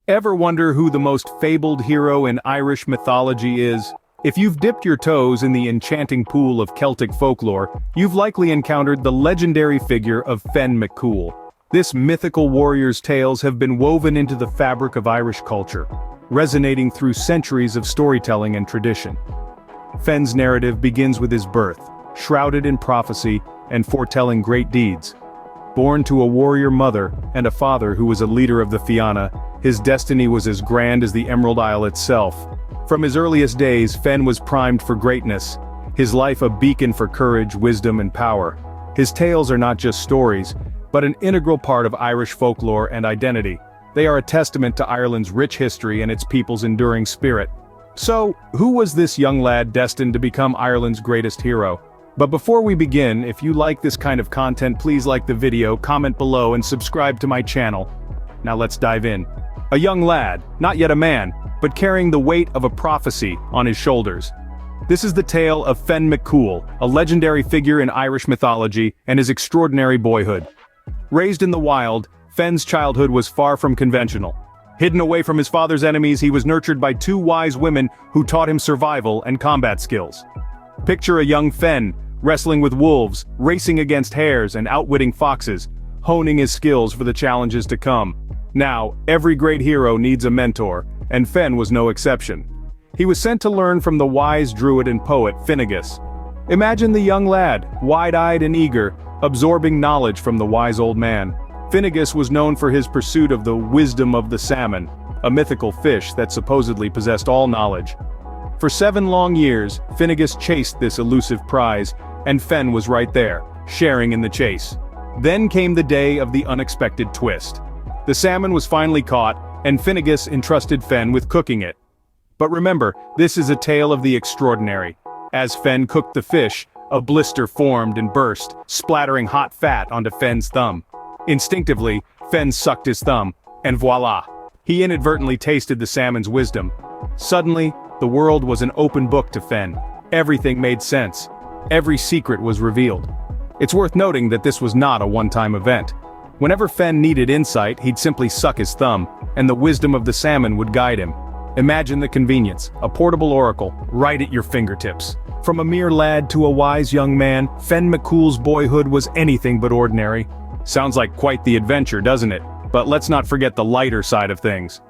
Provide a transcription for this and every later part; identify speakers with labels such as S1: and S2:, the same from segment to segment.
S1: Ever wonder who the most fabled hero in Irish mythology is? If you've dipped your toes in the enchanting pool of Celtic folklore, you've likely encountered the legendary figure of Fionn McCool. This mythical warrior's tales have been woven into the fabric of Irish culture, resonating through centuries of storytelling and tradition. Fionn's narrative begins with his birth, shrouded in prophecy and foretelling great deeds. Born to a warrior mother and a father who was a leader of the Fianna, his destiny was as grand as the Emerald Isle itself. From his earliest days, Fionn was primed for greatness, his life a beacon for courage, wisdom, and power. His tales are not just stories, but an integral part of Irish folklore and identity. They are a testament to Ireland's rich history and its people's enduring spirit. So, who was this young lad destined to become Ireland's greatest hero? But before we begin, if you like this kind of content, please like the video, comment below, and subscribe to my channel. Now let's dive in. A young lad, not yet a man, but carrying the weight of a prophecy on his shoulders. This is the tale of Fionn McCool, a legendary figure in Irish mythology, and his extraordinary boyhood. Raised in the wild, Fionn's childhood was far from conventional. Hidden away from his father's enemies, he was nurtured by two wise women who taught him survival and combat skills. Picture a young Fionn, wrestling with wolves, racing against hares, and outwitting foxes, honing his skills for the challenges to come. Now, every great hero needs a mentor, and Fionn was no exception. He was sent to learn from the wise druid and poet Finnegas. Imagine the young lad, wide-eyed and eager, absorbing knowledge from the wise old man. Finnegas was known for his pursuit of the wisdom of the salmon, a mythical fish that supposedly possessed all knowledge. For 7 long years, Finnegas chased this elusive prize, and Fionn was right there, sharing in the chase. Then came the day of the unexpected twist. The salmon was finally caught, and Finnegas entrusted Fionn with cooking it. But remember, this is a tale of the extraordinary. As Fionn cooked the fish, a blister formed and burst, splattering hot fat onto Fionn's thumb. Instinctively, Fionn sucked his thumb, and voila! He inadvertently tasted the salmon's wisdom. Suddenly, the world was an open book to Fionn. Everything made sense. Every secret was revealed. It's worth noting that this was not a one-time event. Whenever Fionn needed insight, he'd simply suck his thumb, and the wisdom of the salmon would guide him. Imagine the convenience, a portable oracle, right at your fingertips. From a mere lad to a wise young man, Fionn McCool's boyhood was anything but ordinary. Sounds like quite the adventure, doesn't it? But let's not forget the lighter side of things.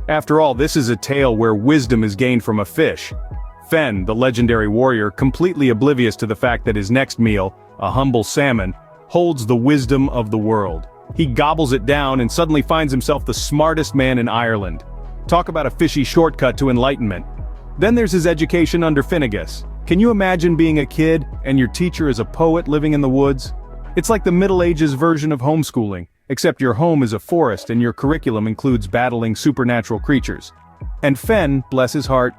S1: After all, this is a tale where wisdom is gained from a fish. Fionn, the legendary warrior, completely oblivious to the fact that his next meal, a humble salmon, holds the wisdom of the world. He gobbles it down and suddenly finds himself the smartest man in Ireland. Talk about a fishy shortcut to enlightenment. Then there's his education under Finnegas. Can you imagine being a kid and your teacher is a poet living in the woods? It's like the Middle Ages version of homeschooling, except your home is a forest and your curriculum includes battling supernatural creatures. And Fionn, bless his heart,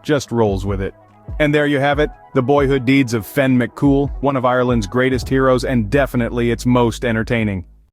S1: just rolls with it. And there you have it, the boyhood deeds of Fionn McCool, one of Ireland's greatest heroes and definitely its most entertaining.